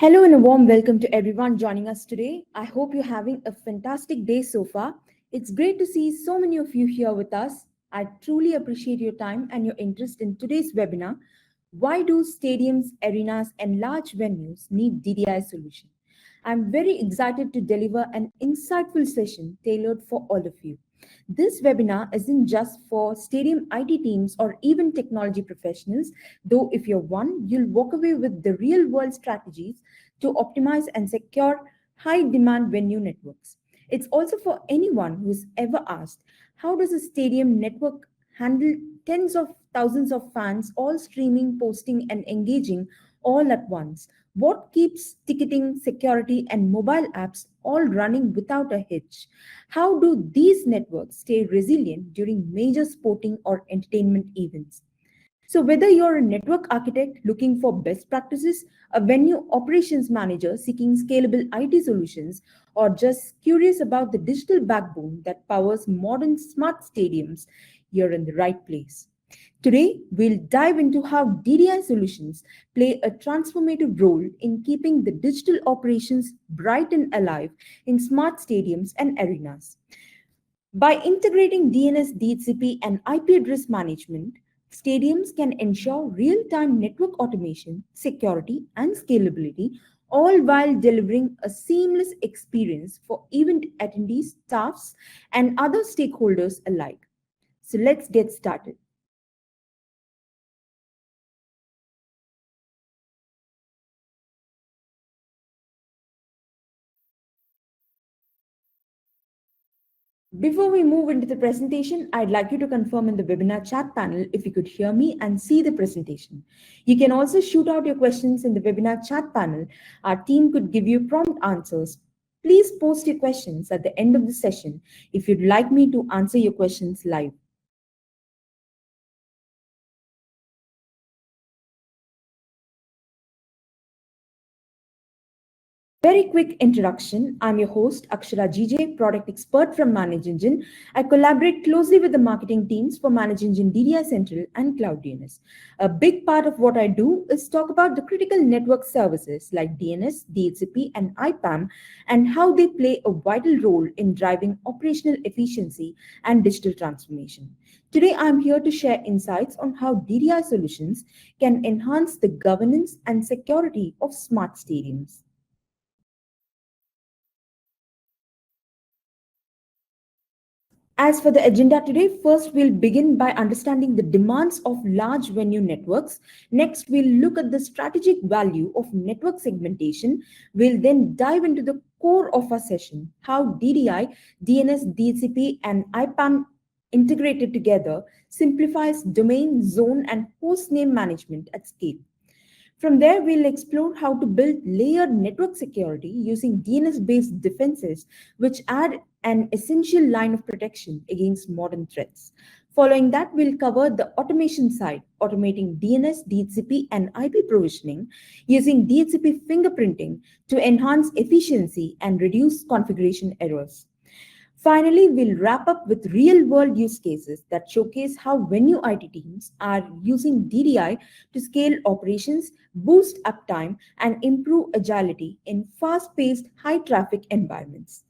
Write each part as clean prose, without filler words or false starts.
Hello and a warm welcome to everyone joining us today. I hope you're having a fantastic day so far. It's great to see so many of you here with us. I truly appreciate your time and your interest in today's webinar. Why do stadiums, arenas, and large venues need DDI solution? I'm very excited to deliver an insightful session tailored for all of you. This webinar isn't just for stadium IT teams or even technology professionals, though if you're one, you'll walk away with the real world strategies to optimize and secure high demand venue networks. It's also for anyone who's ever asked, how does a stadium network handle tens of thousands of fans all streaming, posting, and engaging all at once? What keeps ticketing, security, and mobile apps all running without a hitch? How do these networks stay resilient during major sporting or entertainment events? So, whether you're a network architect looking for best practices, a venue operations manager seeking scalable IT solutions, or just curious about the digital backbone that powers modern smart stadiums, you're in the right place. Today, we'll dive into how DDI solutions play a transformative role in keeping the digital operations bright and alive in smart stadiums and arenas. By integrating DNS, DHCP, and IP address management, stadiums can ensure real time network automation, security, and scalability, all while delivering a seamless experience for event attendees, staffs, and other stakeholders alike. So let's get started. Before we move into the presentation, I'd like you to confirm in the webinar chat panel if you could hear me and see the presentation. You can also shoot out your questions in the webinar chat panel. Our team could give you prompt answers. Please post your questions at the end of the session if you'd like me to answer your questions live. Very quick introduction. I'm your host, Akshara GJ, product expert from ManageEngine. I collaborate closely with the marketing teams for ManageEngine DDI Central and Cloud DNS. A big part of what I do is talk about the critical network services like DNS, DHCP, and IPAM and how they play a vital role in driving operational efficiency and digital transformation. Today, I'm here to share insights on how DDI solutions can enhance the governance and security of smart stadiums. As for the agenda today, first we'll begin by understanding the demands of large venue networks. Next, we'll look at the strategic value of network segmentation. We'll then dive into the core of our session, how DDI, DNS, DHCP, and IPAM integrated together simplifies domain, zone, and host name management at scale. From there, we'll explore how to build layered network security using DNS-based defenses, which add an essential line of protection against modern threats. Following that, we'll cover the automation side, automating DNS, DHCP, and IP provisioning using DHCP fingerprinting to enhance efficiency and reduce configuration errors. Finally, we'll wrap up with real-world use cases that showcase how venue IT teams are using DDI to scale operations, boost uptime, and improve agility in fast-paced, high-traffic environments.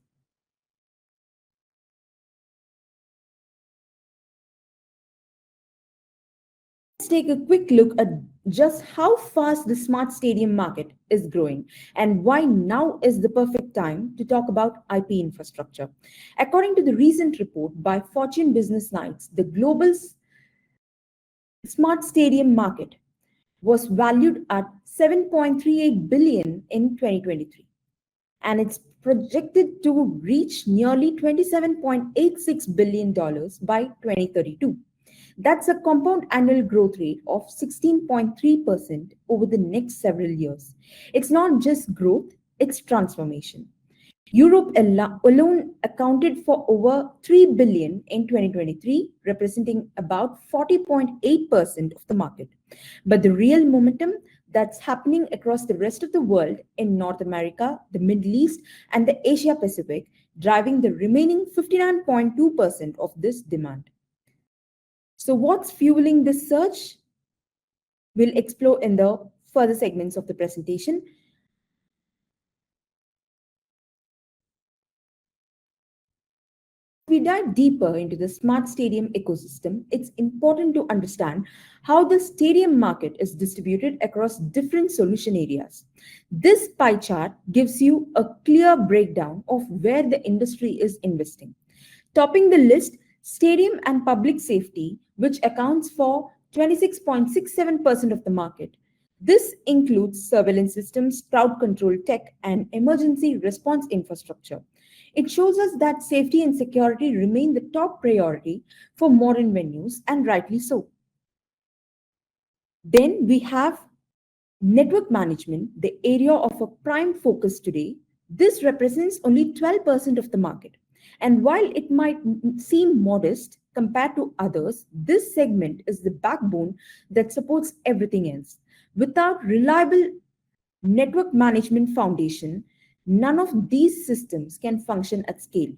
Let's take a quick look at just how fast the smart stadium market is growing and why now is the perfect time to talk about IP infrastructure. According to the recent report by Fortune Business Nights, the global smart stadium market was valued at 7.38 billion in 2023, and it's projected to reach nearly $27.86 billion by 2032. That's a compound annual growth rate of 16.3% over the next several years. It's not just growth, it's transformation. Europe alone accounted for over 3 billion in 2023, representing about 40.8% of the market. But the real momentum that's happening across the rest of the world in North America, the Middle East, and the Asia Pacific, driving the remaining 59.2% of this demand. So what's fueling this surge? We'll explore in the further segments of the presentation. we dive deeper into the smart stadium ecosystem, it's important to understand how the stadium market is distributed across different solution areas. This pie chart gives you a clear breakdown of where the industry is investing. Topping the list, stadium and public safety, which accounts for 26.67% of the market. This includes surveillance systems, crowd control tech, and emergency response infrastructure. It shows us that safety and security remain the top priority for modern venues, and rightly so. Then we have network management, the area of a prime focus today. This represents only 12% of the market. And while it might seem modest compared to others, this segment is the backbone that supports everything else. Without reliable network management foundation, none of these systems can function at scale.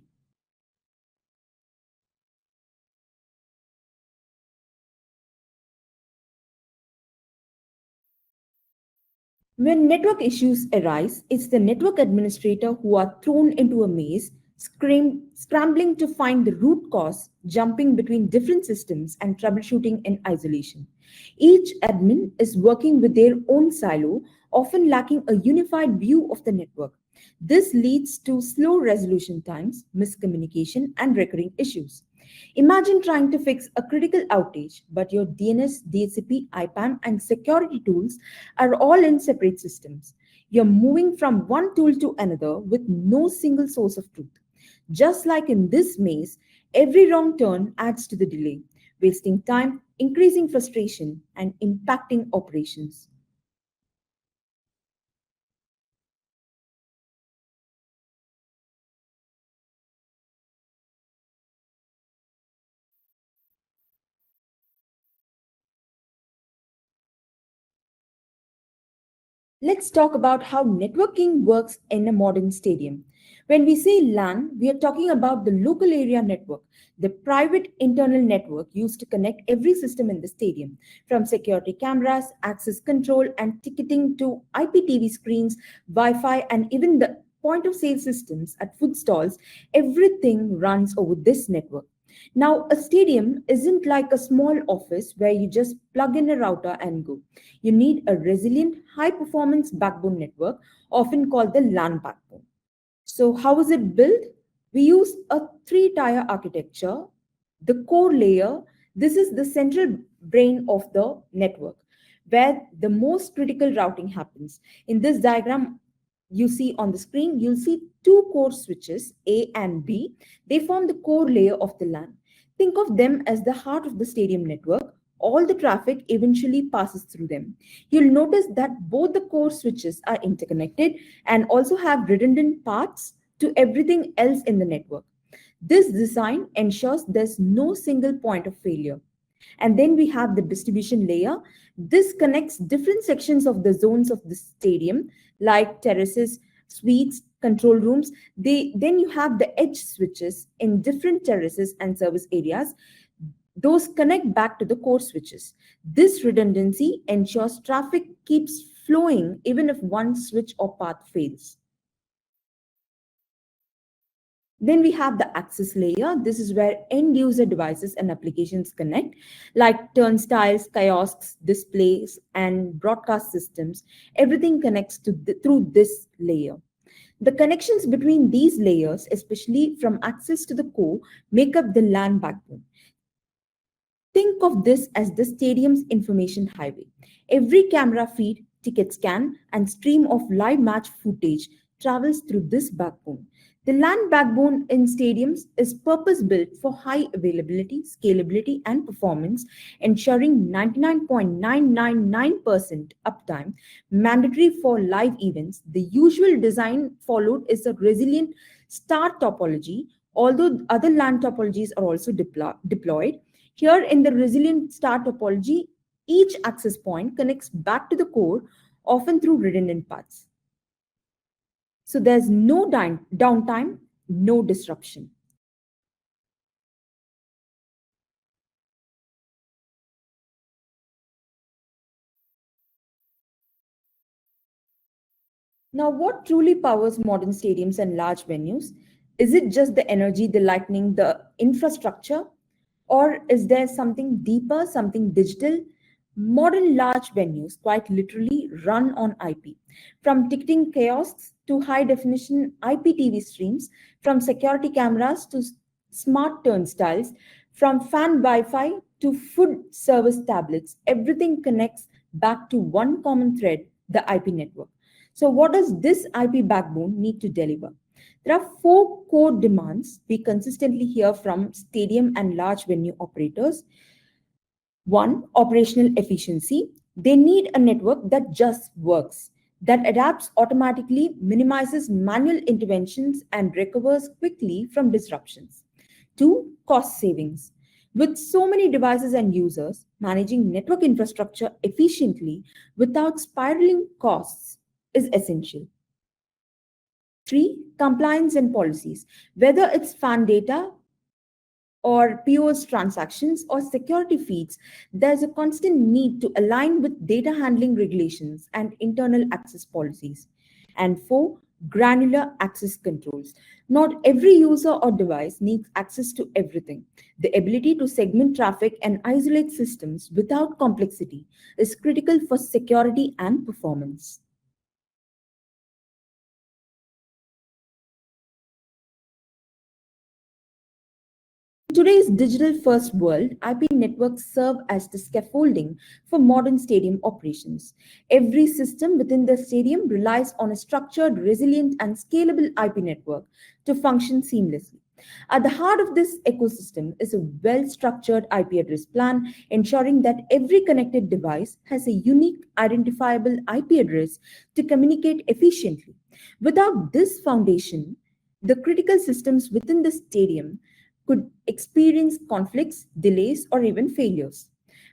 When network issues arise, it's the network administrator who are thrown into a maze, scrambling to find the root cause, jumping between different systems, and troubleshooting in isolation. Each admin is working with their own silo, often lacking a unified view of the network. This leads to slow resolution times, miscommunication, and recurring issues. Imagine trying to fix a critical outage, but your DNS, DHCP, IPAM, and security tools are all in separate systems. You're moving from one tool to another with no single source of truth. Just like in this maze, every wrong turn adds to the delay, wasting time, increasing frustration, and impacting operations. Let's talk about how networking works in a modern stadium. When we say LAN, we are talking about the local area network, the private internal network used to connect every system in the stadium, from security cameras, access control, and ticketing to IPTV screens, Wi Fi, and even the point of sale systems at food stalls. Everything runs over this network. Now, a stadium isn't like a small office where you just plug in a router and go. You need a resilient, high performance backbone network, often called the LAN backbone. So, how is it built? We use a three-tier architecture. The core layer, this is the central brain of the network, where the most critical routing happens. In this diagram, you see on the screen, you'll see two core switches, A and B. They form the core layer of the LAN. Think of them as the heart of the stadium network. All the traffic eventually passes through them. You'll notice that both the core switches are interconnected and also have redundant paths to everything else in the network. This design ensures there's no single point of failure. And then we have the distribution layer. This connects different sections of the zones of the stadium, like terraces, suites, control rooms. Then you have the edge switches in different terraces and service areas. Those connect back to the core switches. This redundancy ensures traffic keeps flowing even if one switch or path fails. Then we have the access layer. This is where end user devices and applications connect, like turnstiles, kiosks, displays, and broadcast systems. Everything connects through this layer. The connections between these layers, especially from access to the core, make up the LAN backbone. Think of this as the stadium's information highway. Every camera feed, ticket scan, and stream of live match footage travels through this backbone. The LAN backbone in stadiums is purpose built for high availability, scalability, and performance, ensuring 99.999% uptime, mandatory for live events. The usual design followed is a resilient star topology, although other LAN topologies are also deployed. Here in the resilient star topology, each access point connects back to the core, often through redundant paths. So there's no downtime, no disruption. Now, what truly powers modern stadiums and large venues? Is it just the energy, the lightning, the infrastructure? Or is there something deeper, something digital? Modern large venues quite literally run on IP. From ticketing kiosks to high definition IPTV streams, from security cameras to smart turnstiles, from fan Wi Fi to food service tablets, everything connects back to one common thread, the IP network. So, what does this IP backbone need to deliver? There are four core demands we consistently hear from stadium and large venue operators. One, operational efficiency. They need a network that just works, that adapts automatically, minimizes manual interventions, and recovers quickly from disruptions. Two, cost savings. With so many devices and users, managing network infrastructure efficiently without spiraling costs is essential. Three, compliance and policies. Whether it's fan data or POS transactions or security feeds, there's a constant need to align with data handling regulations and internal access policies. And four, granular access controls. Not every user or device needs access to everything. The ability to segment traffic and isolate systems without complexity is critical for security and performance. In today's digital first world, IP networks serve as the scaffolding for modern stadium operations. Every system within the stadium relies on a structured, resilient, and scalable IP network to function seamlessly. At the heart of this ecosystem is a well structured IP address plan, ensuring that every connected device has a unique, identifiable IP address to communicate efficiently. Without this foundation, the critical systems within the stadium could experience conflicts, delays, or even failures.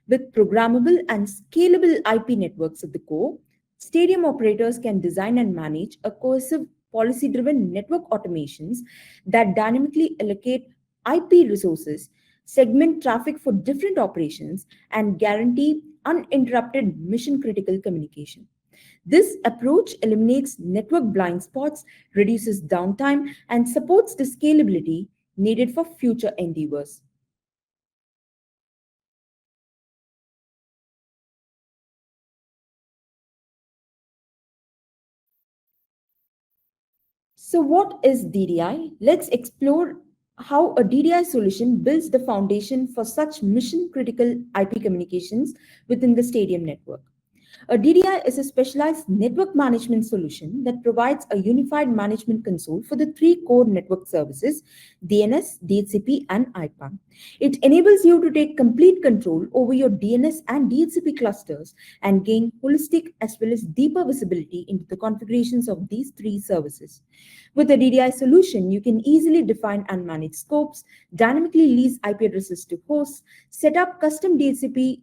With programmable and scalable IP networks at the core, stadium operators can design and manage a cohesive policy driven network automations that dynamically allocate IP resources, segment traffic for different operations, and guarantee uninterrupted mission critical communication. This approach eliminates network blind spots, reduces downtime, and supports the scalability needed for future endeavors. So, what is DDI? Let's explore how a DDI solution builds the foundation for such mission critical IP communications within the stadium network. A DDI is a specialized network management solution that provides a unified management console for the three core network services DNS, DHCP, and IPAM. It enables you to take complete control over your DNS and DHCP clusters and gain holistic as well as deeper visibility into the configurations of these three services. With a DDI solution, you can easily define and manage scopes, dynamically lease IP addresses to hosts, set up custom DHCP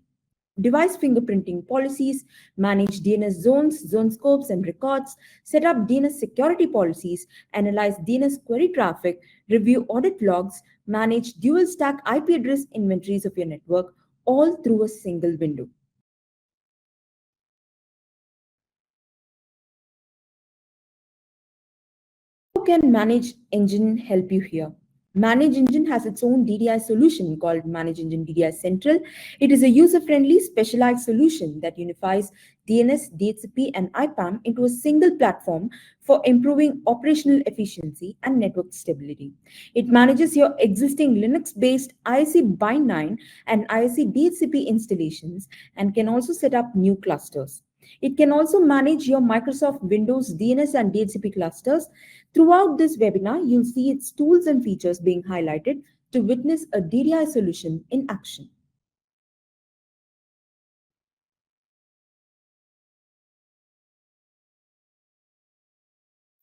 device fingerprinting policies, manage DNS zones, zone scopes, and records, set up DNS security policies, analyze DNS query traffic, review audit logs, manage dual stack IP address inventories of your network, all through a single window. How can ManageEngine help you here? ManageEngine has its own DDI solution called ManageEngine DDI Central. It is a user-friendly, specialized solution that unifies DNS, DHCP, and IPAM into a single platform for improving operational efficiency and network stability. It manages your existing Linux-based ISC Bind9 and ISC DHCP installations and can also set up new clusters. It can also manage your Microsoft Windows DNS and DHCP clusters. Throughout this webinar, you'll see its tools and features being highlighted to witness a DDI solution in action.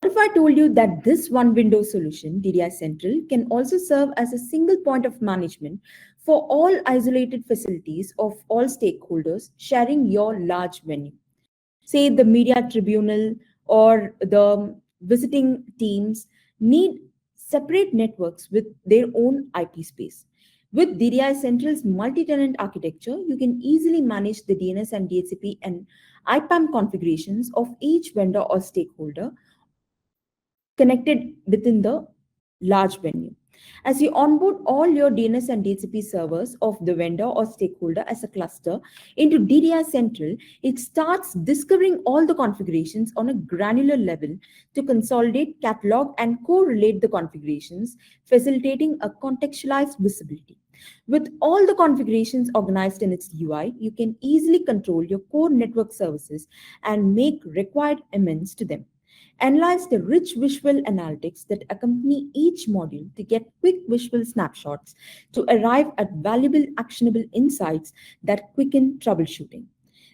What if I told you that this one window solution, DDI Central, can also serve as a single point of management for all isolated facilities of all stakeholders sharing your large venue? Say the media tribunal or the visiting teams need separate networks with their own IP space. With DDI Central's multi-tenant architecture, you can easily manage the DNS and DHCP and IPAM configurations of each vendor or stakeholder connected within the large venue. As you onboard all your DNS and DHCP servers of the vendor or stakeholder as a cluster into DDI Central, it starts discovering all the configurations on a granular level to consolidate, catalog, and correlate the configurations, facilitating a contextualized visibility. With all the configurations organized in its UI, you can easily control your core network services and make required amends to them. Analyze the rich visual analytics that accompany each module to get quick visual snapshots to arrive at valuable actionable insights that quicken troubleshooting.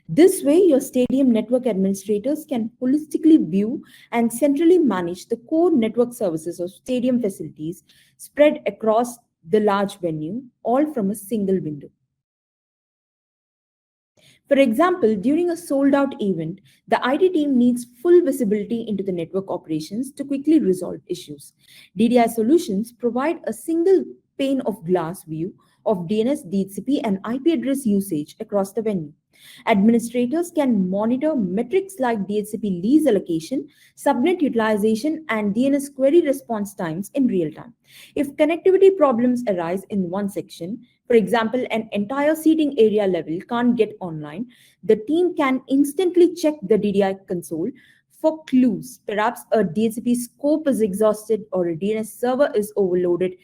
This way, your stadium network administrators can holistically view and centrally manage the core network services of stadium facilities spread across the large venue, all from a single window. For example, during a sold out event, the IT team needs full visibility into the network operations to quickly resolve issues. DDI solutions provide a single pane of glass view of DNS, DHCP, and IP address usage across the venue. Administrators can monitor metrics like DHCP lease allocation, subnet utilization, and DNS query response times in real time. If connectivity problems arise in one section, for example, an entire seating area level can't get online, the team can instantly check the DDI console for clues. Perhaps a DHCP scope is exhausted or a DNS server is overloaded.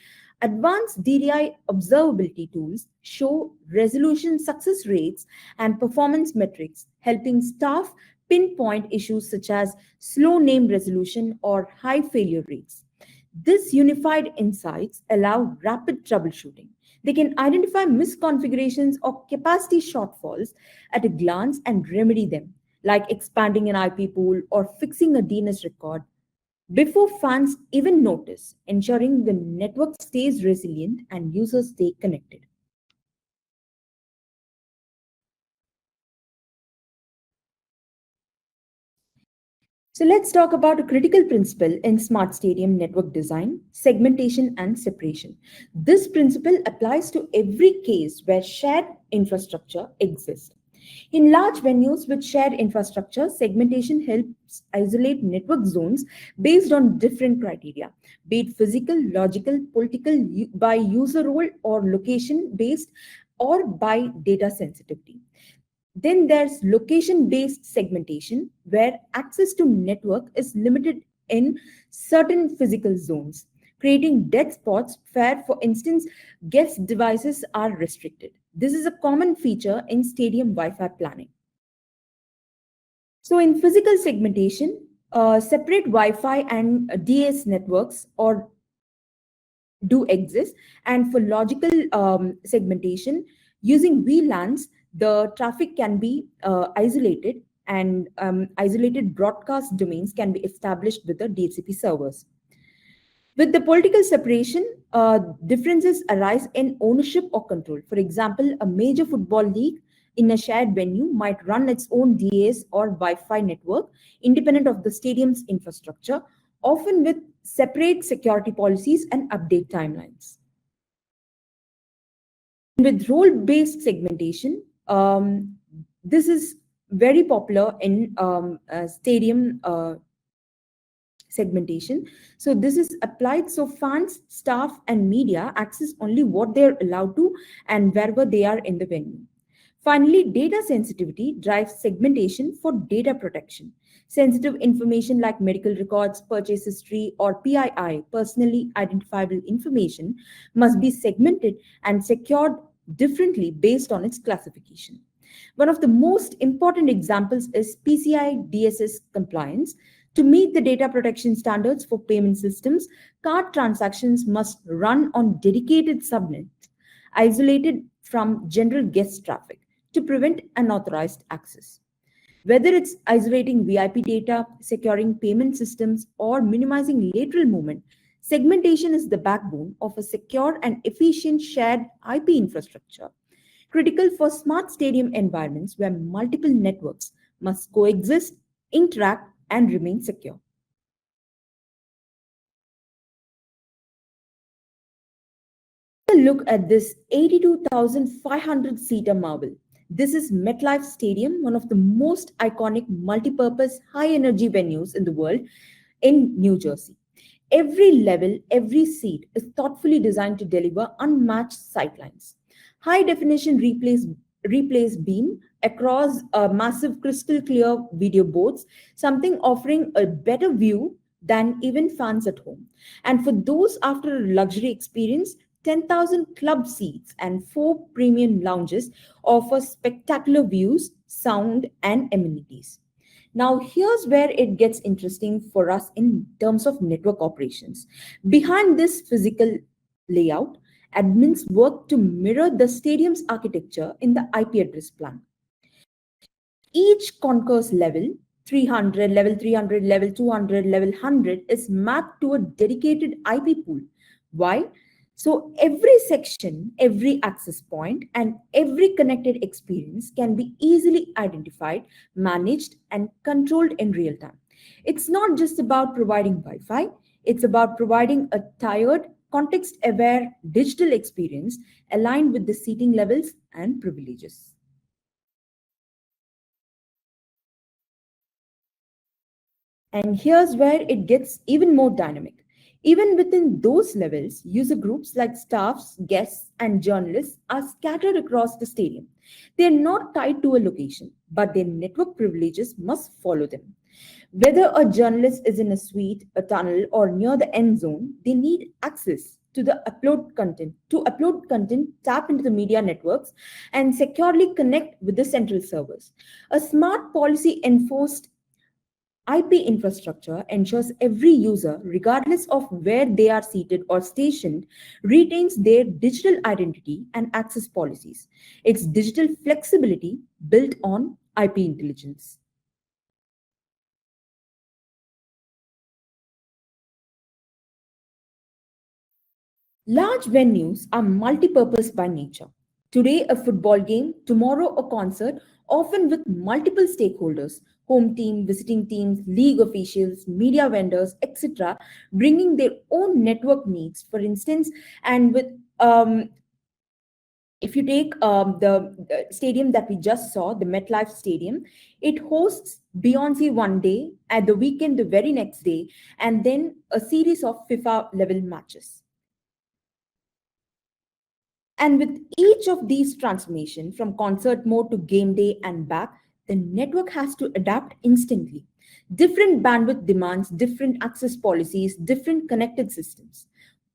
Advanced DDI observability tools show resolution success rates and performance metrics, helping staff pinpoint issues such as slow name resolution or high failure rates. This unified insights allow rapid troubleshooting. They can identify misconfigurations or capacity shortfalls at a glance and remedy them, like expanding an IP pool or fixing a DNS record before fans even notice, ensuring the network stays resilient and users stay connected. So let's talk about a critical principle in smart stadium network design, segmentation and separation. This principle applies to every case where shared infrastructure exists. In large venues with shared infrastructure, segmentation helps isolate network zones based on different criteria, be it physical, logical, political, by user role or location based, or by data sensitivity. Then there's location-based segmentation, where access to network is limited in certain physical zones, creating dead spots where, for instance, guest devices are restricted. This is a common feature in stadium Wi-Fi planning. So in physical segmentation, separate Wi-Fi and DS networks or do exist. And for logical segmentation, using VLANs, the traffic can be isolated, and isolated broadcast domains can be established with the DHCP servers. With the political separation, differences arise in ownership or control. For example, a major football league in a shared venue might run its own DAS or Wi-Fi network independent of the stadium's infrastructure, often with separate security policies and update timelines. With role-based segmentation, this is very popular in stadium segmentation. So this is applied so fans, staff, and media access only what they are allowed to and wherever they are in the venue. Finally, data sensitivity drives segmentation for data protection. Sensitive information like medical records, purchase history, or PII, personally identifiable information, must be segmented and secured differently based on its classification. One of the most important examples is PCI DSS compliance. To meet the data protection standards for payment systems, card transactions must run on dedicated subnets, isolated from general guest traffic, to prevent unauthorized access. Whether it's isolating VIP data, securing payment systems, or minimizing lateral movement, segmentation is the backbone of a secure and efficient shared IP infrastructure, critical for smart stadium environments where multiple networks must coexist, interact, and remain secure. Look at this 82,500 seater marble. This is MetLife Stadium, one of the most iconic multi-purpose high energy venues in the world in New Jersey. Every level, every seat is thoughtfully designed to deliver unmatched sightlines. High definition replays beam across a massive crystal clear video boards, something offering a better view than even fans at home. And for those after a luxury experience, 10,000 club seats and 4 premium lounges offer spectacular views, sound, and amenities. Now, here's where it gets interesting for us in terms of network operations. Behind this physical layout, admins work to mirror the stadium's architecture in the IP address plan. Each concourse level, 300, level 300, level 200, level 100, is mapped to a dedicated IP pool. Why? So every section, every access point, and every connected experience can be easily identified, managed, and controlled in real time. It's not just about providing Wi-Fi, it's about providing a tiered, context-aware digital experience aligned with the seating levels and privileges. And here's where it gets even more dynamic. Even within those levels, user groups like staffs, guests, and journalists are scattered across the stadium. They are not tied to a location, but their network privileges must follow them. Whether a journalist is in a suite, a tunnel, or near the end zone, they need access to the upload content. To upload content, tap into the media networks and securely connect with the central servers. A smart policy enforced IP infrastructure ensures every user, regardless of where they are seated or stationed, retains their digital identity and access policies. It's digital flexibility built on IP intelligence. Large venues are multi-purpose by nature. Today, a football game, tomorrow, a concert, often with multiple stakeholders, home team, visiting teams, league officials, media vendors, etc., bringing their own network needs, for instance, and with if you take the stadium that we just saw, the MetLife Stadium, it hosts Beyonce one day, at the weekend, the very next day, and then a series of FIFA level matches. And with each of these transformations from concert mode to game day and back, the network has to adapt instantly. Different bandwidth demands, different access policies, different connected systems.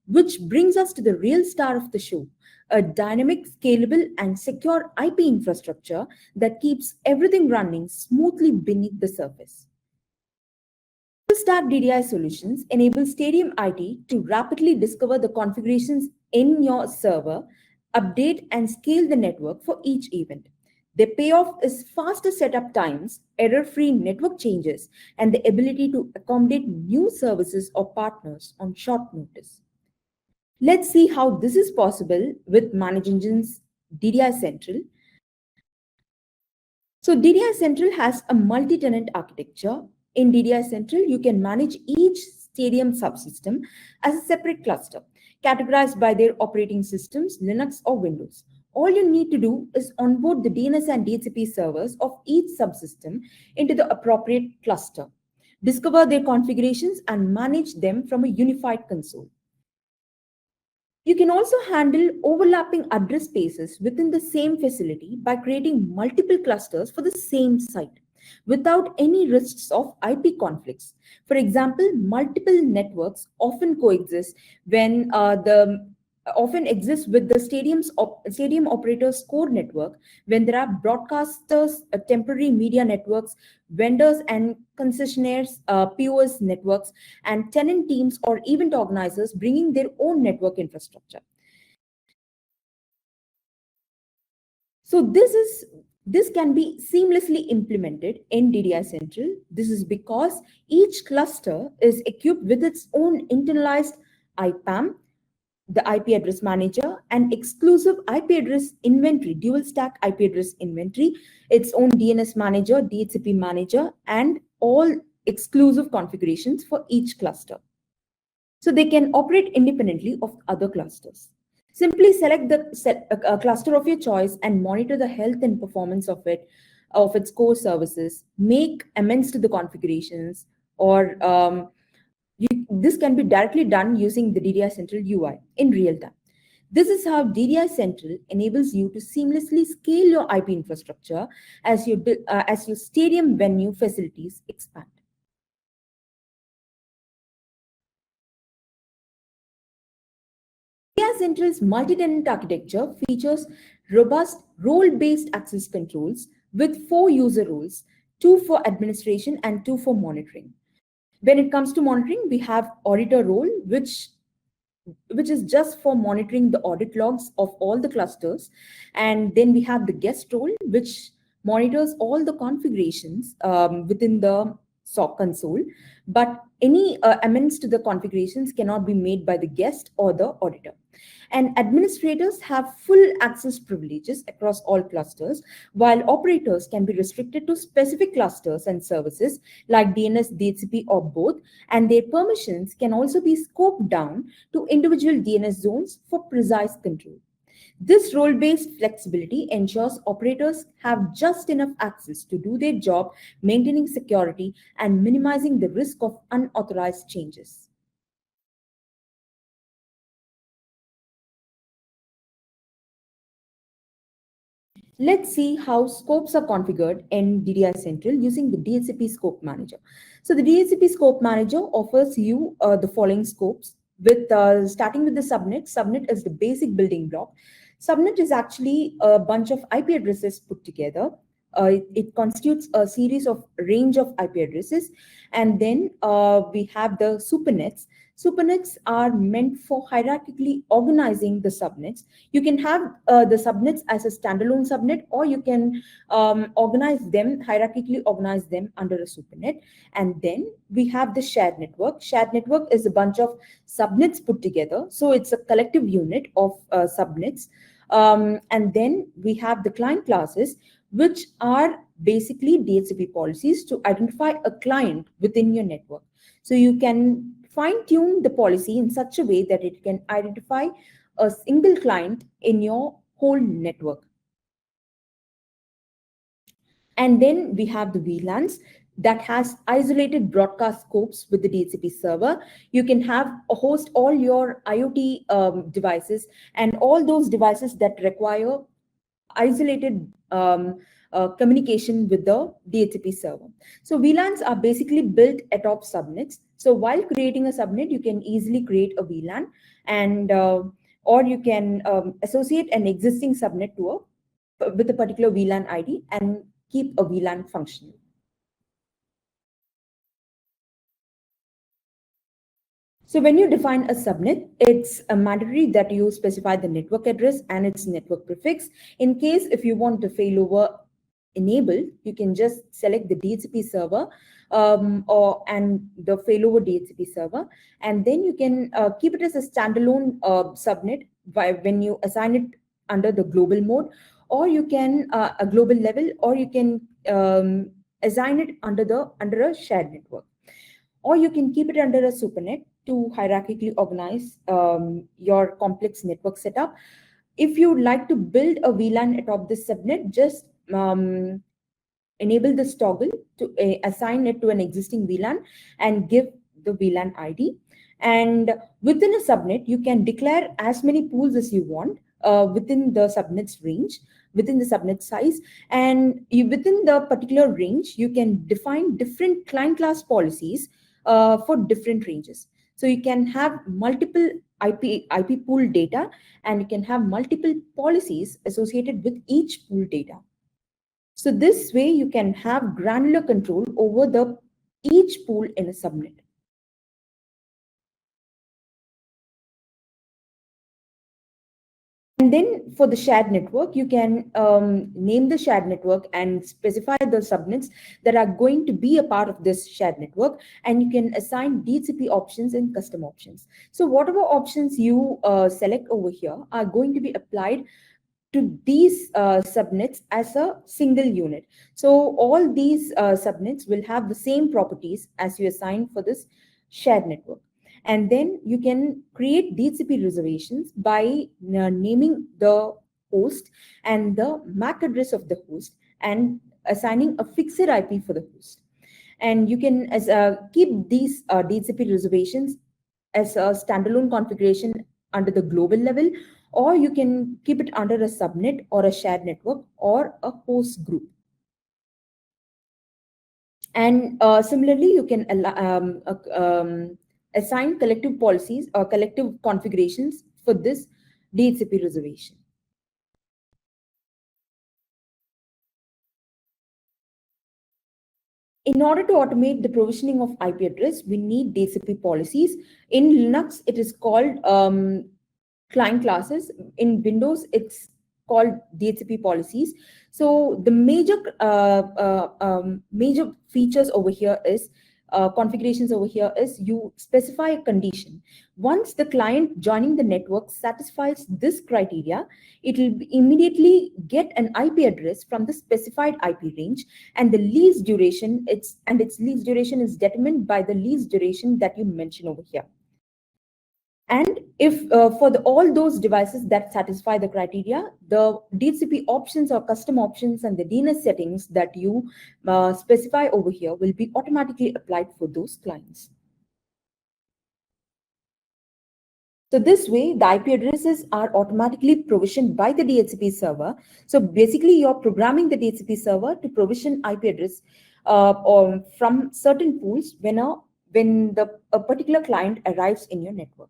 Which brings us to the real star of the show, a dynamic, scalable, and secure IP infrastructure that keeps everything running smoothly beneath the surface. Full-stack DDI solutions enable Stadium IT to rapidly discover the configurations in your server, update and scale the network for each event. The payoff is faster setup times, error-free network changes, and the ability to accommodate new services or partners on short notice. Let's see how this is possible with ManageEngine's DDI Central. So DDI Central has a multi-tenant architecture. In DDI Central, you can manage each stadium subsystem as a separate cluster, categorized by their operating systems, Linux or Windows. All you need to do is onboard the DNS and DHCP servers of each subsystem into the appropriate cluster, discover their configurations, and manage them from a unified console. You can also handle overlapping address spaces within the same facility by creating multiple clusters for the same site without any risks of IP conflicts. For example, multiple networks often coexist when the often exist with the stadium operator's core network when there are broadcasters, temporary media networks, vendors and concessionaires, POS networks, and tenant teams or event organizers bringing their own network infrastructure. So this can be seamlessly implemented in DDI Central. This is because each cluster is equipped with its own internalized IPAM, the IP address manager, and exclusive IP address inventory, dual stack IP address inventory, its own DNS manager, DHCP manager, and all exclusive configurations for each cluster. So they can operate independently of other clusters. Simply select a cluster of your choice and monitor the health and performance of its core services, make amends to the configurations, or this can be directly done using the DDI Central UI in real time. This is how DDI Central enables you to seamlessly scale your IP infrastructure as your stadium venue facilities expand. DDI Central's multi-tenant architecture features robust role-based access controls with 4 user roles, 2 for administration and 2 for monitoring. When it comes to monitoring, we have auditor role, which is just for monitoring the audit logs of all the clusters. And then we have the guest role, which monitors all the configurations within the SOC console. But any amendments to the configurations cannot be made by the guest or the auditor. And administrators have full access privileges across all clusters, while operators can be restricted to specific clusters and services like DNS, DHCP, or both, and their permissions can also be scoped down to individual DNS zones for precise control. This role-based flexibility ensures operators have just enough access to do their job, maintaining security and minimizing the risk of unauthorized changes. Let's see how scopes are configured in DDI Central using the DHCP Scope Manager. So the DHCP Scope Manager offers you the following scopes. With starting with the subnet. Subnet is the basic building block. Subnet is actually a bunch of IP addresses put together. It constitutes a series of range of IP addresses, and then we have the supernets. Supernets are meant for hierarchically organizing the subnets. You can have the subnets as a standalone subnet, or you can hierarchically organize them under a supernet. And then we have the shared network. Shared network is a bunch of subnets put together. So it's a collective unit of subnets. And then we have the client classes, which are basically DHCP policies to identify a client within your network. So you can fine-tune the policy in such a way that it can identify a single client in your whole network. And then we have the VLANs that has isolated broadcast scopes with the DHCP server. You can host all your IoT devices and all those devices that require isolated communication with the DHCP server. So VLANs are basically built atop subnets. So while creating a subnet, you can easily create a VLAN, and or you can associate an existing subnet with a particular VLAN ID and keep a VLAN functional. So when you define a subnet, it's mandatory that you specify the network address and its network prefix. In case if you want the failover enabled, you can just select the DHCP server and the failover DHCP server, and then you can keep it as a standalone subnet when you assign it under the global mode, or you can a global level, or you can assign it under a shared network, or you can keep it under a supernet to hierarchically organize your complex network setup. If you like to build a VLAN atop this subnet, just enable this toggle to assign it to an existing VLAN and give the VLAN ID. And within a subnet, you can declare as many pools as you want within the subnet's range, within the subnet size. And within the particular range, you can define different client class policies for different ranges. So you can have multiple IP pool data, and you can have multiple policies associated with each pool data. So this way you can have granular control over each pool in a subnet. And then for the shared network, you can name the shared network and specify the subnets that are going to be a part of this shared network. And you can assign DHCP options and custom options. So whatever options you select over here are going to be applied to these subnets as a single unit. So all these subnets will have the same properties as you assign for this shared network. And then you can create DHCP reservations by naming the host and the MAC address of the host and assigning a fixed IP for the host. And you can keep these DHCP reservations as a standalone configuration under the global level, or you can keep it under a subnet or a shared network or a host group. And similarly, you can assign collective policies or collective configurations for this DHCP reservation. In order to automate the provisioning of IP address, we need DHCP policies. In Linux, it is called client classes. In Windows, it's called DHCP policies. So the major features over here is configurations over here is you specify a condition. Once the client joining the network satisfies this criteria, it will immediately get an IP address from the specified IP range, and the lease duration its lease duration is determined by the lease duration that you mention over here. And if for all those devices that satisfy the criteria, the DHCP options or custom options and the DNS settings that you specify over here will be automatically applied for those clients. So this way, the IP addresses are automatically provisioned by the DHCP server. So basically, you're programming the DHCP server to provision IP address from certain pools when a particular client arrives in your network.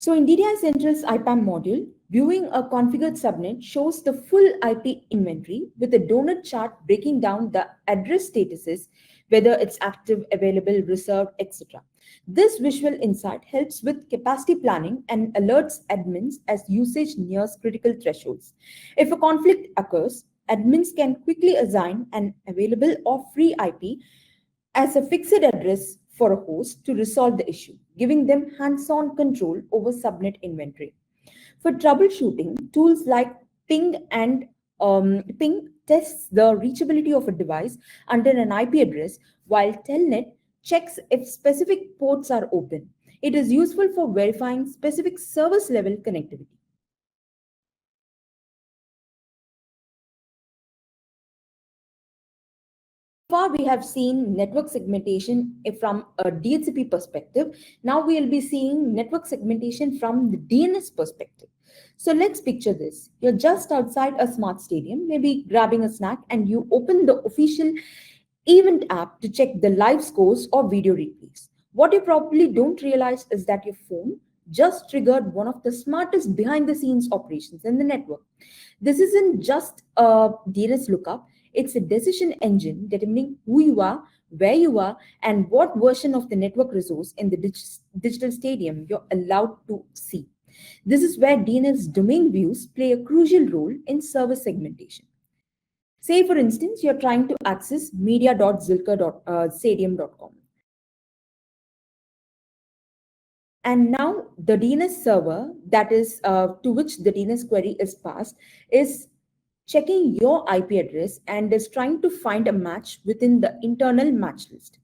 So in DDI Central's IPAM module, viewing a configured subnet shows the full IP inventory with a donut chart breaking down the address statuses, whether it's active, available, reserved, etc. This visual insight helps with capacity planning and alerts admins as usage nears critical thresholds. If a conflict occurs, admins can quickly assign an available or free IP as a fixed address for a host to resolve the issue, giving them hands-on control over subnet inventory. For troubleshooting, tools like Ping tests the reachability of a device under an IP address, while Telnet checks if specific ports are open. It is useful for verifying specific service level connectivity. Far we have seen network segmentation from a DHCP perspective. Now we will be seeing network segmentation from the DNS perspective. So let's picture this. You're just outside a smart stadium, maybe grabbing a snack, and you open the official event app to check the live scores or video replays. What you probably don't realize is that your phone just triggered one of the smartest behind the scenes operations in the network. This isn't just a DNS lookup, it's a decision engine determining who you are, where you are, and what version of the network resource in the digital stadium you're allowed to see. This is where DNS domain views play a crucial role in service segmentation. Say, for instance, you're trying to access media.zilker.stadium.com. And now the DNS server that is to which the DNS query is passed is checking your IP address and is trying to find a match within the internal match list.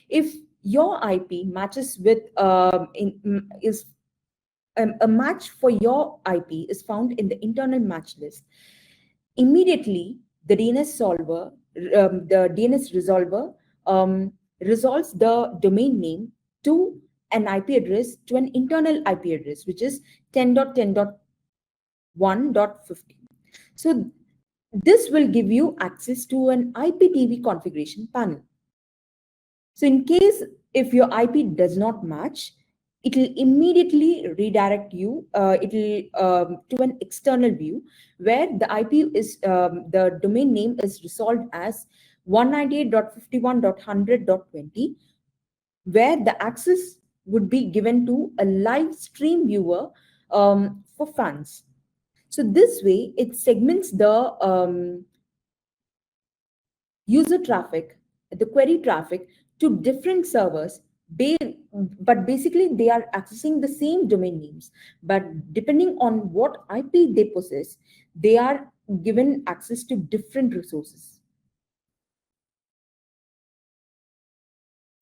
If your IP matches with a match for your IP is found in the internal match list, immediately the DNS resolver resolves the domain name to an IP address, to an internal IP address, which is 10.10.1.15. So this will give you access to an IPTV configuration panel. So in case if your IP does not match, it will immediately redirect you to an external view where the IP is the domain name is resolved as 198.51.100.20, where the access would be given to a live stream viewer for fans. So this way, it segments the user traffic, the query traffic to different servers. But basically, they are accessing the same domain names. But depending on what IP they possess, they are given access to different resources.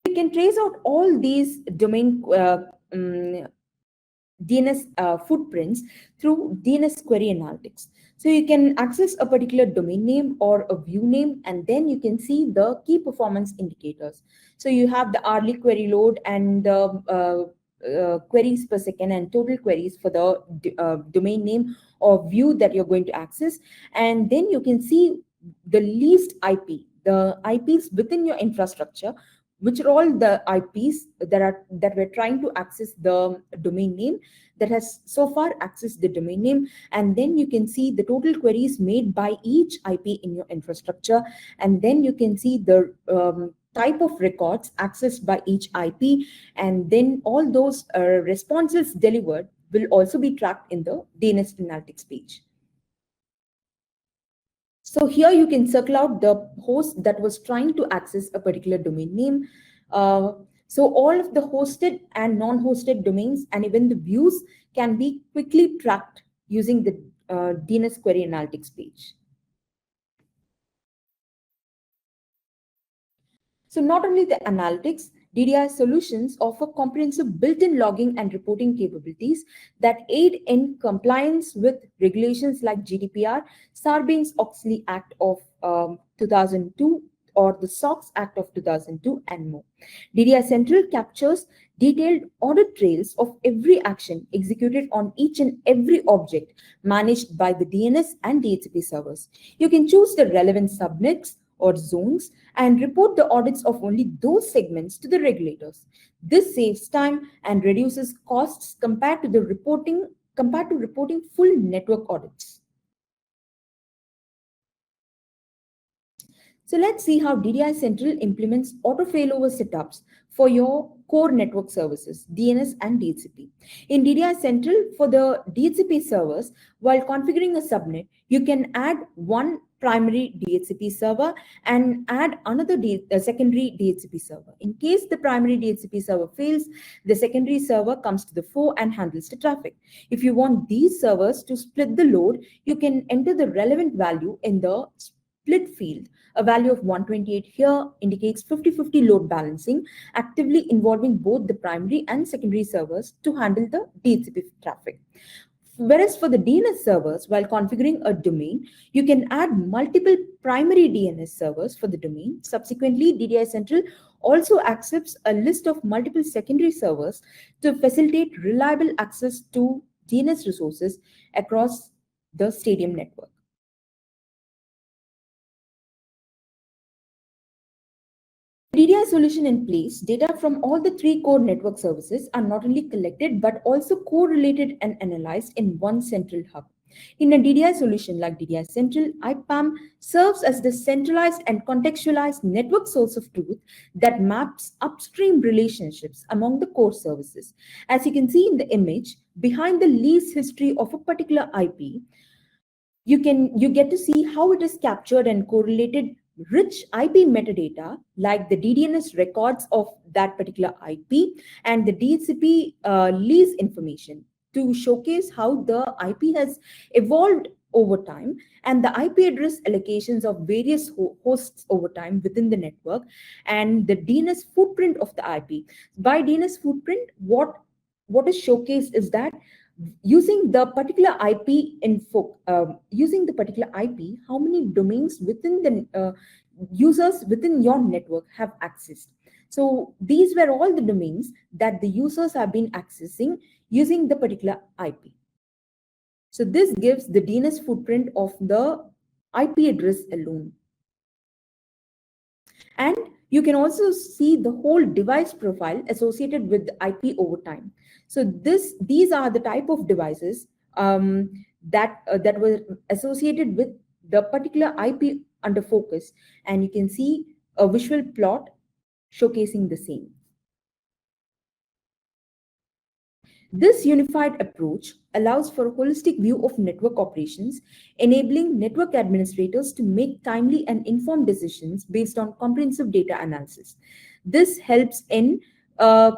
We can trace out all these domain DNS footprints through DNS query analytics. So you can access a particular domain name or a view name, and then you can see the key performance indicators. So you have the hourly query load and the queries per second and total queries for the domain name or view that you're going to access. And then you can see the least IP, the IPs within your infrastructure, which are all the IPs that we're trying to access the domain name, that has so far accessed the domain name. And then you can see the total queries made by each IP in your infrastructure. And then you can see the type of records accessed by each IP. And then all those responses delivered will also be tracked in the DNS analytics page. So here you can circle out the host that was trying to access a particular domain name. So all of the hosted and non-hosted domains and even the views can be quickly tracked using the DNS query analytics page. So not only the analytics, DDI solutions offer comprehensive built-in logging and reporting capabilities that aid in compliance with regulations like GDPR, Sarbanes-Oxley Act of 2002, or the SOX Act of 2002, and more. DDI Central captures detailed audit trails of every action executed on each and every object managed by the DNS and DHCP servers. You can choose the relevant subnets or zones and report the audits of only those segments to the regulators. This saves time and reduces costs compared to reporting full network audits. So let's see how DDI Central implements auto failover setups for your core network services, DNS and DHCP. In DDI Central, for the DHCP servers, while configuring a subnet, you can add one primary DHCP server and add another secondary DHCP server. In case the primary DHCP server fails, the secondary server comes to the fore and handles the traffic. If you want these servers to split the load, you can enter the relevant value in the split field. A value of 128 here indicates 50-50 load balancing, actively involving both the primary and secondary servers to handle the DHCP traffic. Whereas for the DNS servers, while configuring a domain, you can add multiple primary DNS servers for the domain. Subsequently, DDI Central also accepts a list of multiple secondary servers to facilitate reliable access to DNS resources across the stadium network. DDI solution in place, data from all the three core network services are not only collected but also correlated and analyzed in one central hub. In a DDI solution like DDI Central, IPAM serves as the centralized and contextualized network source of truth that maps upstream relationships among the core services. As you can see in the image, behind the lease history of a particular IP, you get to see how it is captured and correlated rich IP metadata like the DDNS records of that particular IP and the DHCP lease information to showcase how the IP has evolved over time and the IP address allocations of various hosts over time within the network and the DNS footprint of the IP. By DNS footprint, what is showcased is that using the particular IP, how many domains within the users within your network have accessed. So these were all the domains that the users have been accessing using the particular IP. So this gives the DNS footprint of the IP address alone. And you can also see the whole device profile associated with the IP over time. So these are the type of devices that were associated with the particular IP under focus, and you can see a visual plot showcasing the same. This unified approach allows for a holistic view of network operations, enabling network administrators to make timely and informed decisions based on comprehensive data analysis. This helps in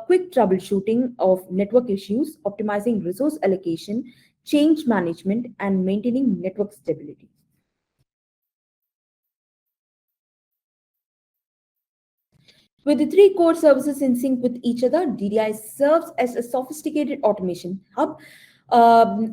quick troubleshooting of network issues, optimizing resource allocation, change management, and maintaining network stability. With the three core services in sync with each other, DDI serves as a sophisticated automation hub.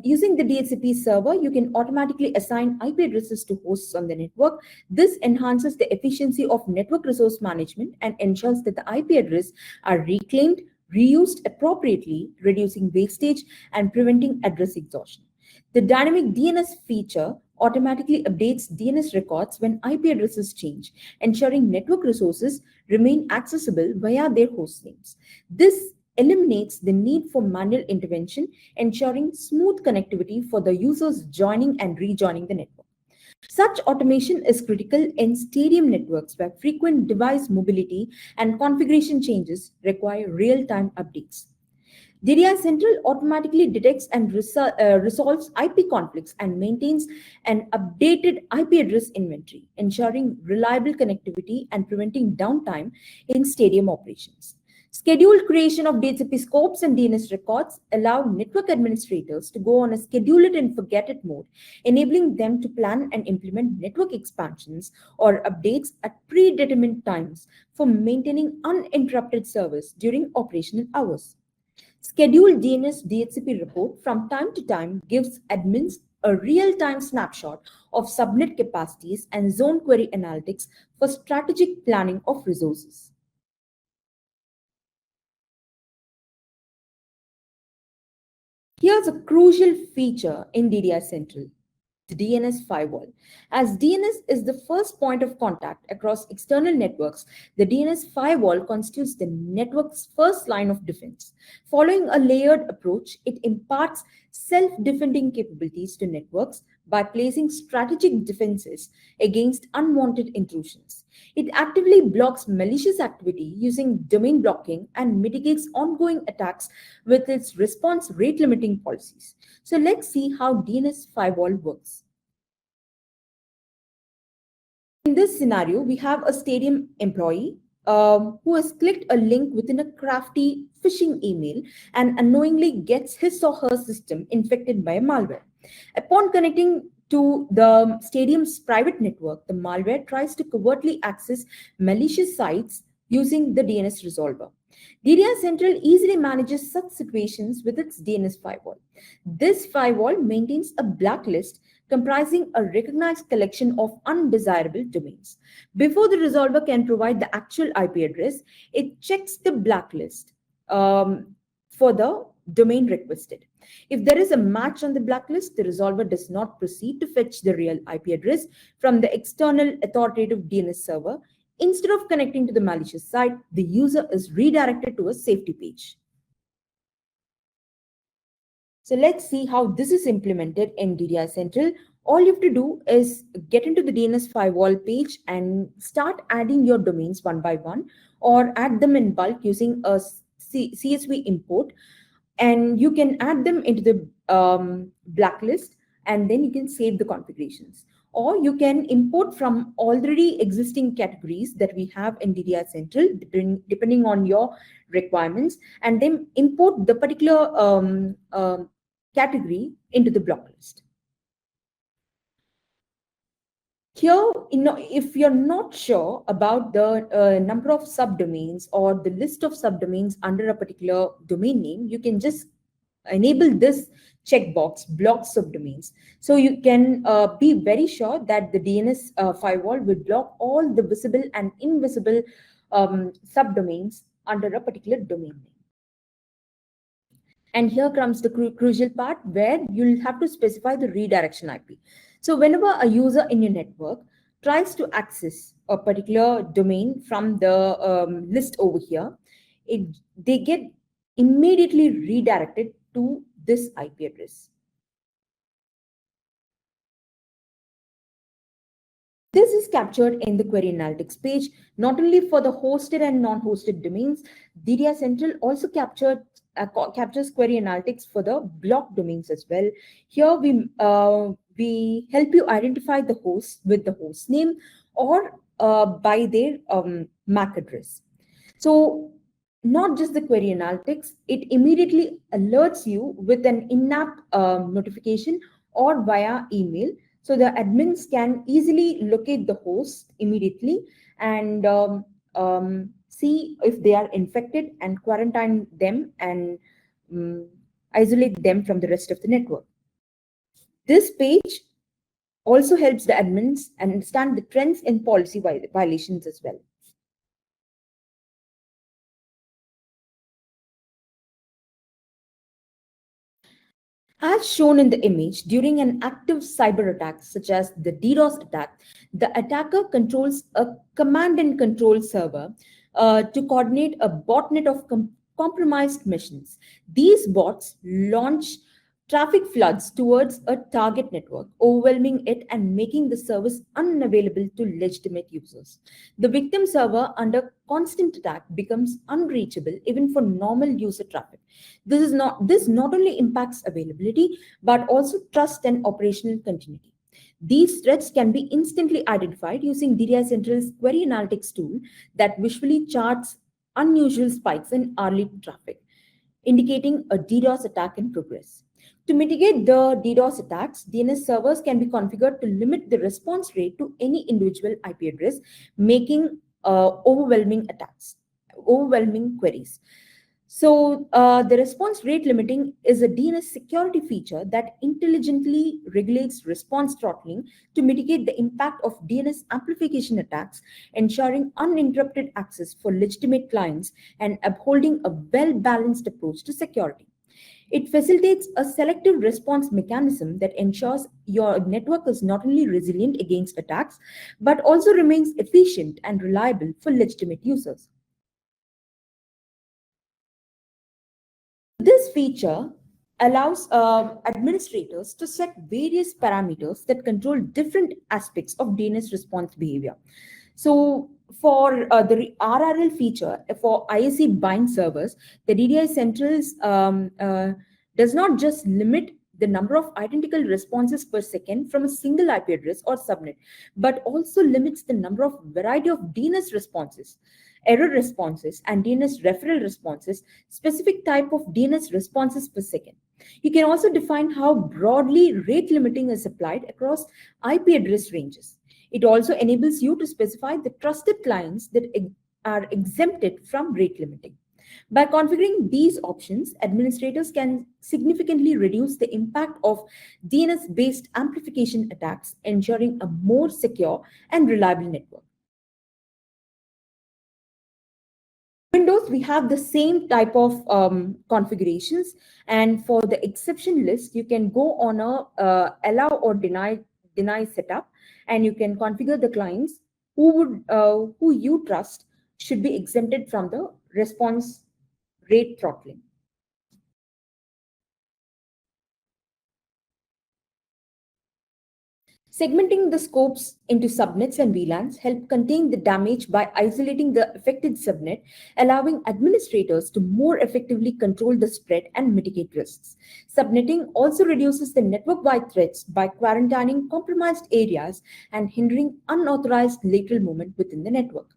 Using the DHCP server, you can automatically assign IP addresses to hosts on the network. This enhances the efficiency of network resource management and ensures that the IP address are reclaimed, reused appropriately, reducing wastage and preventing address exhaustion. The dynamic DNS feature automatically updates DNS records when IP addresses change, ensuring network resources remain accessible via their host names. This eliminates the need for manual intervention, ensuring smooth connectivity for the users joining and rejoining the network. Such automation is critical in stadium networks where frequent device mobility and configuration changes require real-time updates. DDI Central automatically detects and resolves IP conflicts and maintains an updated IP address inventory, ensuring reliable connectivity and preventing downtime in stadium operations. Scheduled creation of DHCP scopes and DNS records allow network administrators to go on a schedule it and forget it mode, enabling them to plan and implement network expansions or updates at predetermined times for maintaining uninterrupted service during operational hours. Scheduled DNS DHCP report from time to time gives admins a real-time snapshot of subnet capacities and zone query analytics for strategic planning of resources. Here's a crucial feature in DDI Central, the DNS firewall. As DNS is the first point of contact across external networks, the DNS firewall constitutes the network's first line of defense. Following a layered approach, it imparts self-defending capabilities to networks by placing strategic defenses against unwanted intrusions. It actively blocks malicious activity using domain blocking and mitigates ongoing attacks with its response rate limiting policies. So let's see how DNS firewall works. In this scenario, we have a stadium employee who has clicked a link within a crafty phishing email and unknowingly gets his or her system infected by a malware. Upon connecting to the stadium's private network, the malware tries to covertly access malicious sites using the DNS resolver. DDI Central easily manages such situations with its DNS firewall. This firewall maintains a blacklist comprising a recognized collection of undesirable domains. Before the resolver can provide the actual IP address, it checks the blacklist for the domain requested. If there is a match on the blacklist, the resolver does not proceed to fetch the real IP address from the external authoritative DNS server. Instead of connecting to the malicious site, the user is redirected to a safety page. So let's see how this is implemented in DDI Central. All you have to do is get into the DNS firewall page and start adding your domains one by one, or add them in bulk using a CSV import. And you can add them into the blacklist, and then you can save the configurations. Or you can import from already existing categories that we have in DDI Central, depending on your requirements, and then import the particular category into the block list. Here, if you're not sure about the number of subdomains or the list of subdomains under a particular domain name, you can just enable this checkbox, block subdomains. So you can be very sure that the DNS firewall will block all the visible and invisible subdomains under a particular domain name. And here comes the crucial part where you'll have to specify the redirection IP. So whenever a user in your network tries to access a particular domain from the list over here, they get immediately redirected to this IP address. This is captured in the query analytics page, not only for the hosted and non-hosted domains. DDI Central also captures query analytics for the block domains as well. Here we help you identify the host with the host name or by their MAC address. So not just the query analytics, it immediately alerts you with an in-app notification or via email. So the admins can easily locate the host immediately and see if they are infected and quarantine them and um, isolate them from the rest of the network. This page also helps the admins understand the trends in policy violations as well. As shown in the image, during an active cyber attack, such as the DDoS attack, the attacker controls a command and control server to coordinate a botnet of compromised missions. These bots launch traffic floods towards a target network, overwhelming it and making the service unavailable to legitimate users. The victim server, under constant attack, becomes unreachable even for normal user traffic. This not only impacts availability but also trust and operational continuity. These threats can be instantly identified using DDI Central's query analytics tool that visually charts unusual spikes in hourly traffic, indicating a DDoS attack in progress. To mitigate the DDoS attacks, DNS servers can be configured to limit the response rate to any individual IP address, making overwhelming queries. So the response rate limiting is a DNS security feature that intelligently regulates response throttling to mitigate the impact of DNS amplification attacks, ensuring uninterrupted access for legitimate clients and upholding a well-balanced approach to security. It facilitates a selective response mechanism that ensures your network is not only resilient against attacks, but also remains efficient and reliable for legitimate users. This feature allows administrators to set various parameters that control different aspects of DNS response behavior. So for the RRL feature for ISE bind servers, the DDI Centrals does not just limit the number of identical responses per second from a single IP address or subnet, but also limits the number of variety of DNS responses, error responses, and DNS referral responses, specific type of DNS responses per second. You can also define how broadly rate limiting is applied across IP address ranges. It also enables you to specify the trusted clients that are exempted from rate limiting. By configuring these options, administrators can significantly reduce the impact of DNS-based amplification attacks, ensuring a more secure and reliable network. Windows, we have the same type of configurations, and for the exception list, you can go on a allow or deny setup, and you can configure the clients who you trust should be exempted from the response rate throttling. Segmenting the scopes into subnets and VLANs help contain the damage by isolating the affected subnet, allowing administrators to more effectively control the spread and mitigate risks. Subnetting also reduces the network-wide threats by quarantining compromised areas and hindering unauthorized lateral movement within the network.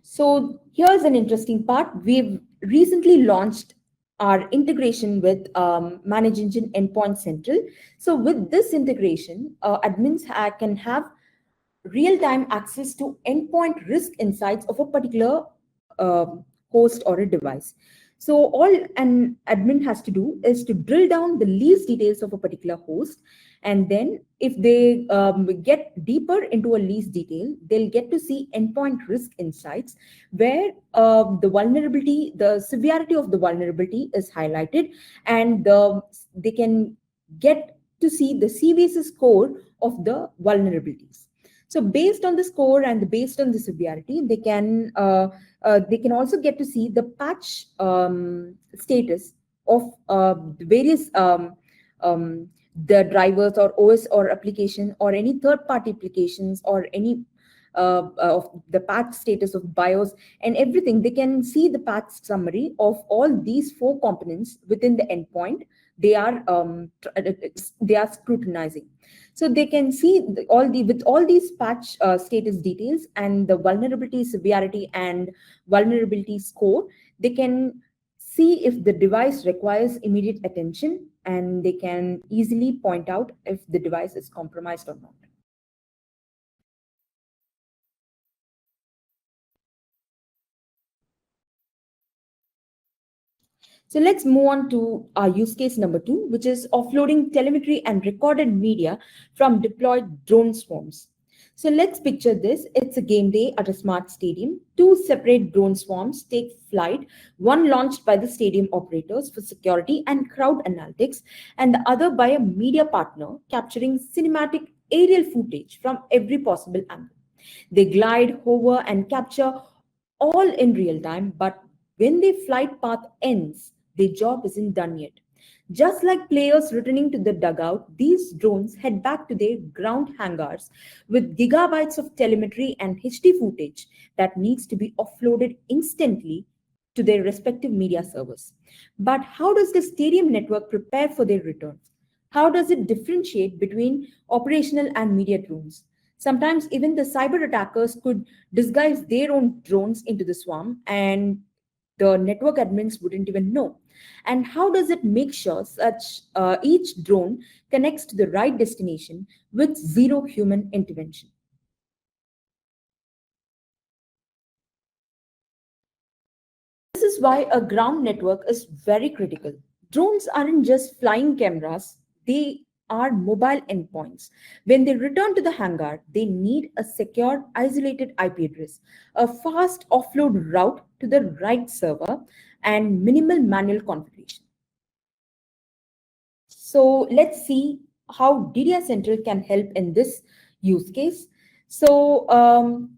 So here's an interesting part. We've recently launched our integration with ManageEngine Endpoint Central. So with this integration, admins can have real-time access to endpoint risk insights of a particular uh, host or a device. So all an admin has to do is to drill down the least details of a particular host, and then if they get deeper into a least detail, they'll get to see endpoint risk insights where the severity of the vulnerability is highlighted, and they can get to see the CVS score of the vulnerabilities. So based on the score and based on the severity, they can also get to see the patch status of the various the drivers or OS or application or any third-party applications or any of the patch status of BIOS and everything. They can see the patch summary of all these four components within the endpoint they are scrutinizing. So they can see with all these patch status details and the vulnerability severity and vulnerability score, they can see if the device requires immediate attention, and they can easily point out if the device is compromised or not. So let's move on to our use case number 2, which is offloading telemetry and recorded media from deployed drone swarms. So let's picture this. It's a game day at a smart stadium. Two separate drone swarms take flight, one launched by the stadium operators for security and crowd analytics, and the other by a media partner capturing cinematic aerial footage from every possible angle. They glide, hover, and capture all in real time, but when their flight path ends, their job isn't done yet. Just like players returning to the dugout, these drones head back to their ground hangars with gigabytes of telemetry and HD footage that needs to be offloaded instantly to their respective media servers. But how does the stadium network prepare for their return? How does it differentiate between operational and media drones? Sometimes even the cyber attackers could disguise their own drones into the swarm, and the network admins wouldn't even know. And how does it make sure such each drone connects to the right destination with zero human intervention? This is why a ground network is very critical. Drones aren't just flying cameras, they are mobile endpoints. When they return to the hangar, they need a secure, isolated IP address, a fast offload route to the right server, and minimal manual configuration. So let's see how DDI Central can help in this use case. So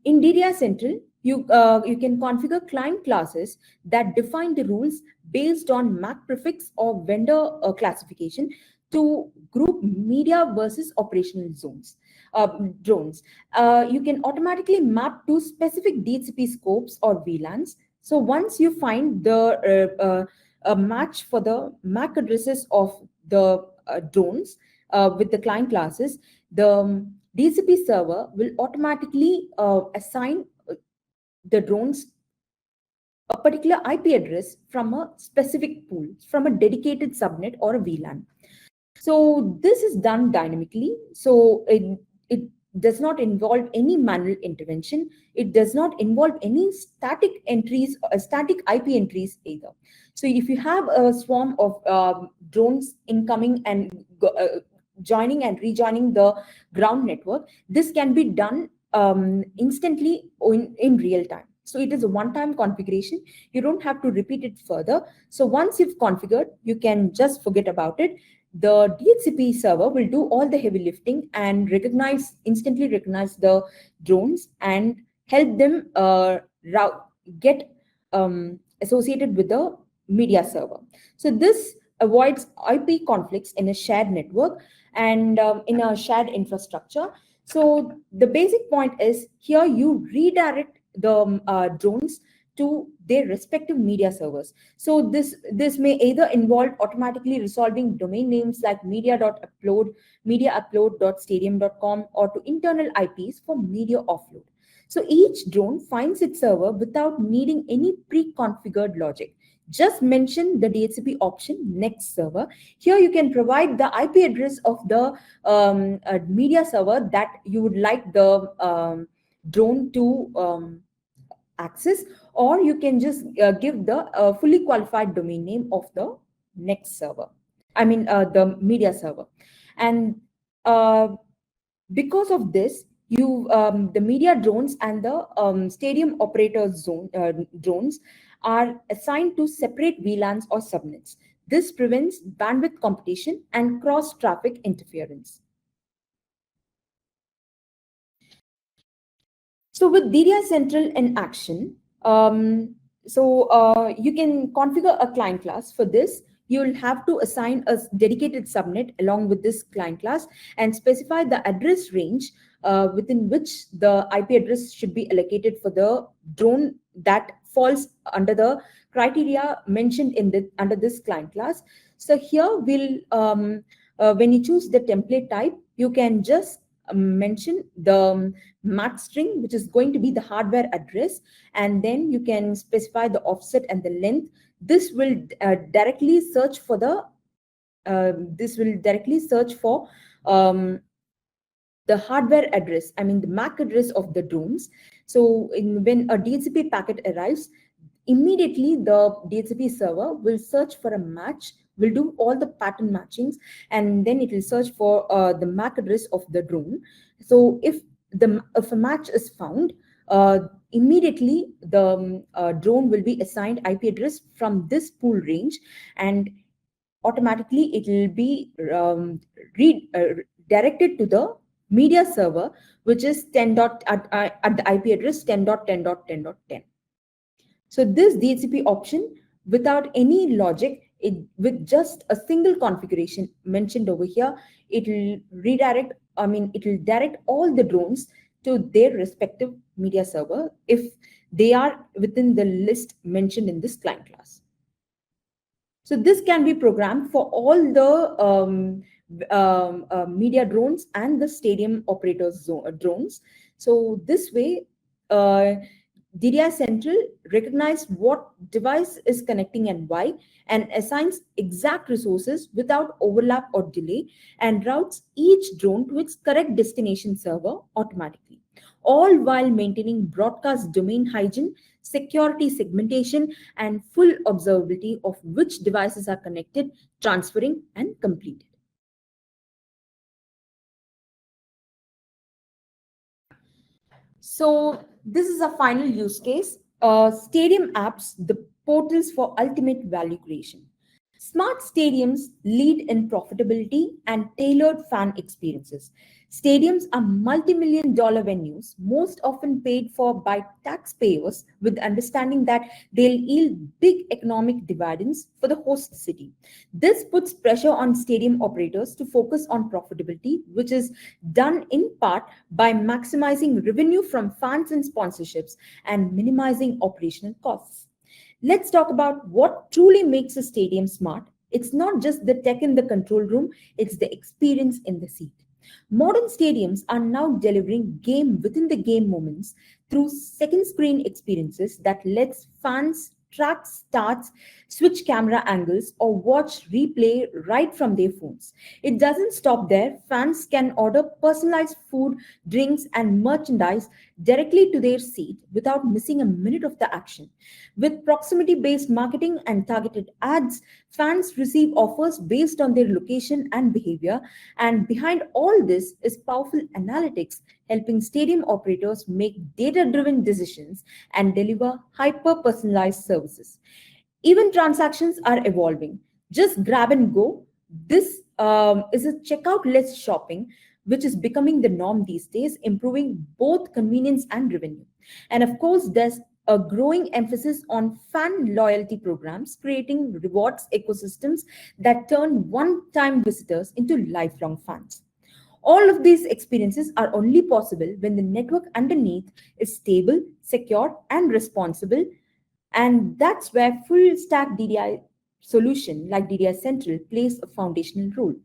in DDI Central, you can configure client classes that define the rules based on MAC prefix or vendor classification to group media versus operational zones. Drones. You can automatically map to specific DHCP scopes or VLANs. So once you find the a match for the MAC addresses of the drones with the client classes, the DCP server will automatically assign the drones a particular IP address from a specific pool, from a dedicated subnet or a VLAN. So this is done dynamically. So it does not involve any manual intervention. It does not involve any static entries, static IP entries either. So if you have a swarm of drones incoming and joining and rejoining the ground network, this can be done instantly in real time. So it is a one-time configuration. You don't have to repeat it further. So once you've configured, you can just forget about it. The DHCP server will do all the heavy lifting and instantly recognize the drones and help them get associated with the media server. So this avoids IP conflicts in a shared network and in a shared infrastructure. So the basic point is here you redirect the drones to their respective media servers. So this may either involve automatically resolving domain names like media.upload, mediaupload.stadium.com, or to internal IPs for media offload. So each drone finds its server without needing any pre-configured logic. Just mention the DHCP option next server. Here you can provide the IP address of the media server that you would like the drone to access, or you can just give the fully qualified domain name of the next server. I mean, the media server. And because of this, the media drones and the stadium operator drones are assigned to separate VLANs or subnets. This prevents bandwidth competition and cross traffic interference. So with DDI Central in action, you can configure a client class. For this, you'll have to assign a dedicated subnet along with this client class and specify the address range within which the IP address should be allocated for the drone that falls under the criteria mentioned in under this client class. So here when you choose the template type, you can just mention the MAC string, which is going to be the hardware address, and then you can specify the offset and the length. This will directly search for the hardware address, I mean the MAC address of the drones. So when a DHCP packet arrives, immediately the DHCP server will search for a match, will do all the pattern matchings, and then it will search for the MAC address of the drone. So if a match is found, immediately the drone will be assigned IP address from this pool range, and automatically it will be directed to the media server, which is 10 dot at the IP address 10.10.10.10. So this DHCP option, without any logic, with just a single configuration mentioned over here, it will it will direct all the drones to their respective media server if they are within the list mentioned in this client class. So this can be programmed for all the media drones and the stadium operators drones. So this way, DDI Central recognizes what device is connecting and why, and assigns exact resources without overlap or delay, and routes each drone to its correct destination server automatically, all while maintaining broadcast domain hygiene, security segmentation, and full observability of which devices are connected, transferring, and completed. So this is a final use case. Stadium apps, the portals for ultimate value creation. Smart stadiums lead in profitability and tailored fan experiences. Stadiums are multi-million dollar venues, most often paid for by taxpayers, with understanding that they'll yield big economic dividends for the host city. This puts pressure on stadium operators to focus on profitability, which is done in part by maximizing revenue from fans and sponsorships and minimizing operational costs. Let's talk about what truly makes a stadium smart. It's not just the tech in the control room, it's the experience in the seat. Modern stadiums are now delivering game within the game moments through second screen experiences that lets fans track starts, switch camera angles, or watch replay right from their phones. It doesn't stop there. Fans can order personalized food, drinks, and merchandise directly to their seat without missing a minute of the action. With proximity-based marketing and targeted ads, fans receive offers based on their location and behavior. And behind all this is powerful analytics, helping stadium operators make data-driven decisions and deliver hyper-personalized services. Even transactions are evolving. Just grab and go. This is a checkout-less shopping, which is becoming the norm these days, improving both convenience and revenue. And of course, there's a growing emphasis on fan loyalty programs, creating rewards ecosystems that turn one-time visitors into lifelong fans. All of these experiences are only possible when the network underneath is stable, secure, and responsible. And that's where full stack DDI solution like DDI Central plays a foundational role.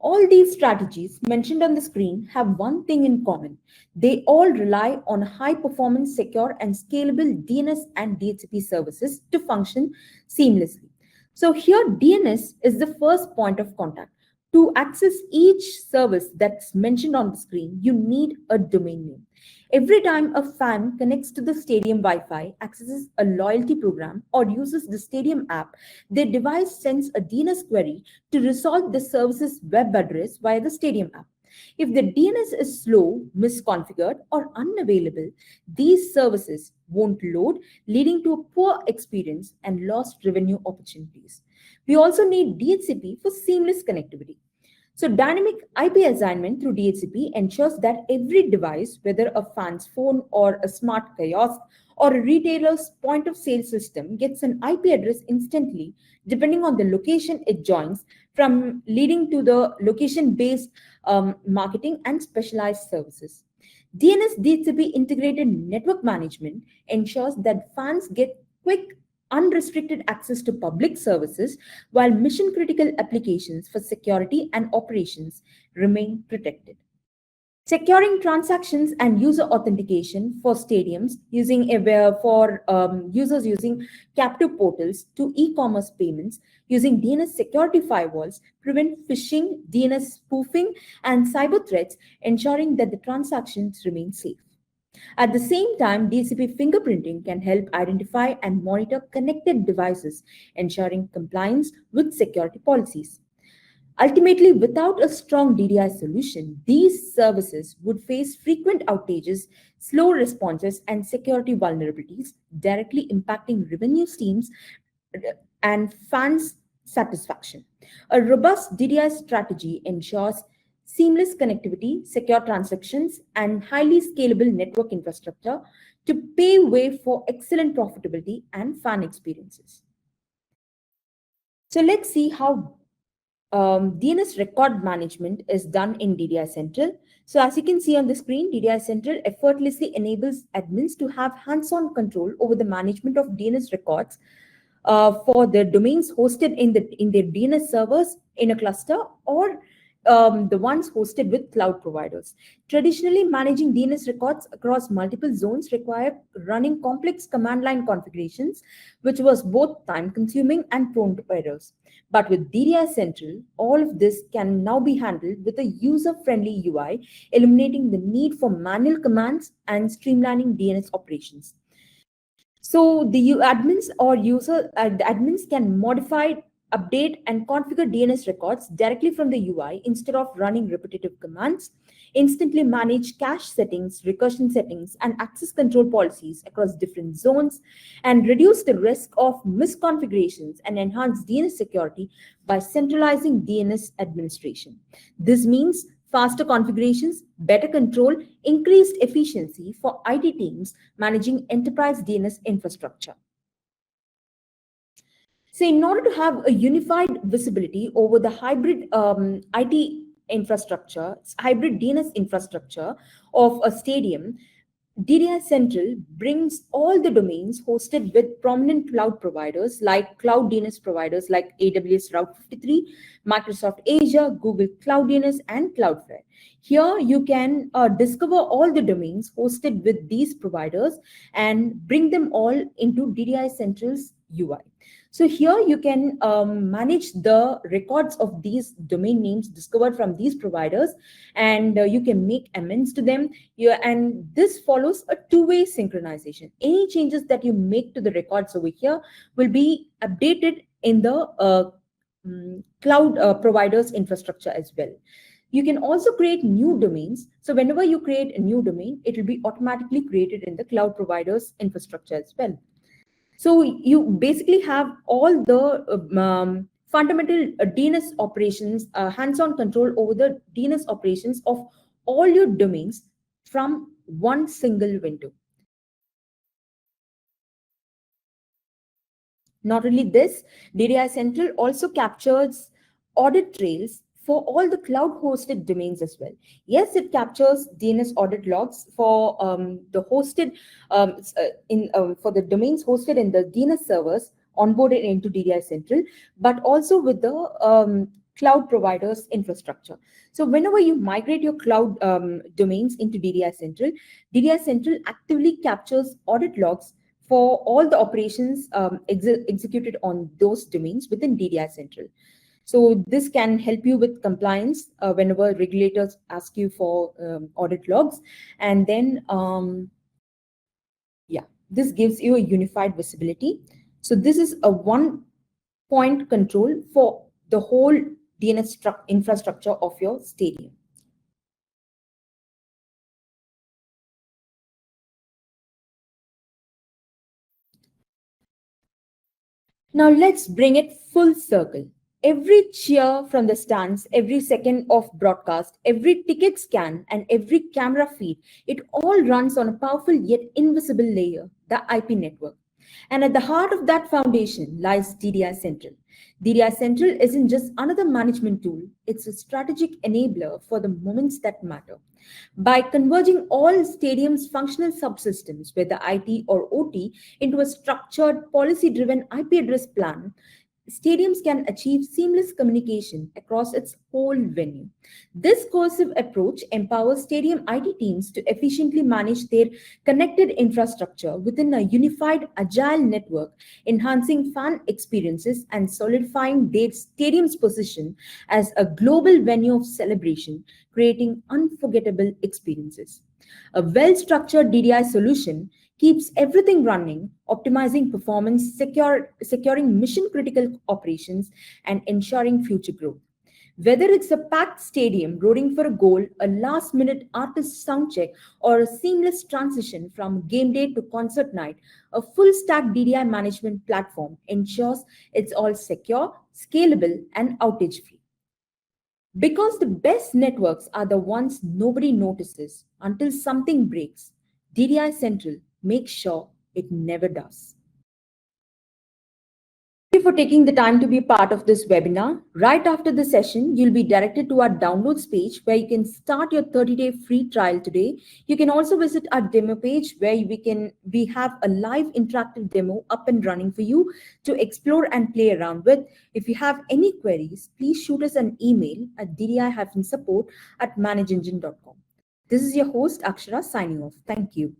All these strategies mentioned on the screen have one thing in common. They all rely on high performance, secure, and scalable DNS and DHCP services to function seamlessly. So here DNS is the first point of contact. To access each service that's mentioned on the screen, you need a domain name. Every time a fan connects to the stadium Wi-Fi, accesses a loyalty program, or uses the stadium app, their device sends a DNS query to resolve the service's web address via the stadium app. If the DNS is slow, misconfigured, or unavailable, these services won't load, leading to a poor experience and lost revenue opportunities. We also need DHCP for seamless connectivity. So dynamic IP assignment through DHCP ensures that every device, whether a fan's phone or a smart kiosk or a retailer's point of sale system, gets an IP address instantly, depending on the location it joins, from leading to the location-based marketing and specialized services. DNS DHCP integrated network management ensures that fans get quick unrestricted access to public services, while mission critical applications for security and operations remain protected. Securing transactions and user authentication for stadiums for users using captive portals to e-commerce payments using DNS security firewalls prevent phishing, DNS spoofing, and cyber threats, ensuring that the transactions remain safe. At the same time, DHCP fingerprinting can help identify and monitor connected devices, ensuring compliance with security policies. Ultimately, without a strong DDI solution, these services would face frequent outages, slow responses, and security vulnerabilities, directly impacting revenue streams and fans' satisfaction. A robust DDI strategy ensures seamless connectivity, secure transactions, and highly scalable network infrastructure to pave way for excellent profitability and fan experiences. So let's see how DNS record management is done in DDI Central. So as you can see on the screen, DDI Central effortlessly enables admins to have hands-on control over the management of DNS records for their domains hosted in their DNS servers in a cluster, or the ones hosted with cloud providers. Traditionally, managing DNS records across multiple zones required running complex command line configurations, which was both time consuming and prone to errors. But with DDI Central, all of this can now be handled with a user-friendly UI, eliminating the need for manual commands and streamlining DNS operations. So the admins or the admins can modify, update, and configure DNS records directly from the UI instead of running repetitive commands, instantly manage cache settings, recursion settings, and access control policies across different zones, and reduce the risk of misconfigurations and enhance DNS security by centralizing DNS administration. This means faster configurations, better control, increased efficiency for IT teams managing enterprise DNS infrastructure. So in order to have a unified visibility over the hybrid IT infrastructure, hybrid DNS infrastructure of a stadium, DDI Central brings all the domains hosted with prominent cloud providers like cloud DNS providers like AWS Route 53, Microsoft Azure, Google Cloud DNS, and Cloudflare. Here you can discover all the domains hosted with these providers and bring them all into DDI Central's UI. So here you can manage the records of these domain names discovered from these providers, and you can make amends to them. And this follows a two-way synchronization. Any changes that you make to the records over here will be updated in the cloud providers infrastructure as well. You can also create new domains. So whenever you create a new domain, it will be automatically created in the cloud providers infrastructure as well. So you basically have all the fundamental DNS operations, hands-on control over the DNS operations of all your domains from one single window. Not only this, DDI Central also captures audit trails for all the cloud-hosted domains as well. Yes, it captures DNS audit logs for the hosted for the domains hosted in the DNS servers onboarded into DDI Central, but also with the cloud providers infrastructure. So whenever you migrate your cloud domains into DDI Central actively captures audit logs for all the operations executed on those domains within DDI Central. So this can help you with compliance whenever regulators ask you for audit logs. And then, this gives you a unified visibility. So this is a one-point control for the whole DNS infrastructure of your stadium. Now let's bring it full circle. Every cheer from the stands, every second of broadcast, every ticket scan, and every camera feed, it all runs on a powerful yet invisible layer, the IP network. And at the heart of that foundation lies DDI Central. DDI Central isn't just another management tool, it's a strategic enabler for the moments that matter. By converging all stadiums' functional subsystems, whether IT or OT, into a structured, policy-driven IP address plan, stadiums can achieve seamless communication across its whole venue. This cohesive approach empowers stadium IT teams to efficiently manage their connected infrastructure within a unified, agile network, enhancing fan experiences and solidifying their stadium's position as a global venue of celebration, creating unforgettable experiences. A well-structured DDI solution keeps everything running, optimizing performance, securing mission-critical operations, and ensuring future growth. Whether it's a packed stadium rooting for a goal, a last minute artist soundcheck, or a seamless transition from game day to concert night, a full stack DDI management platform ensures it's all secure, scalable, and outage free. Because the best networks are the ones nobody notices until something breaks, DDI Central makes sure it never does. Thank you for taking the time to be part of this webinar. Right after the session, you'll be directed to our downloads page where you can start your 30-day free trial today. You can also visit our demo page where we have a live interactive demo up and running for you to explore and play around with. If you have any queries, please shoot us an email at ddi-support@manageengine.com. This is your host Akshara signing off. Thank you.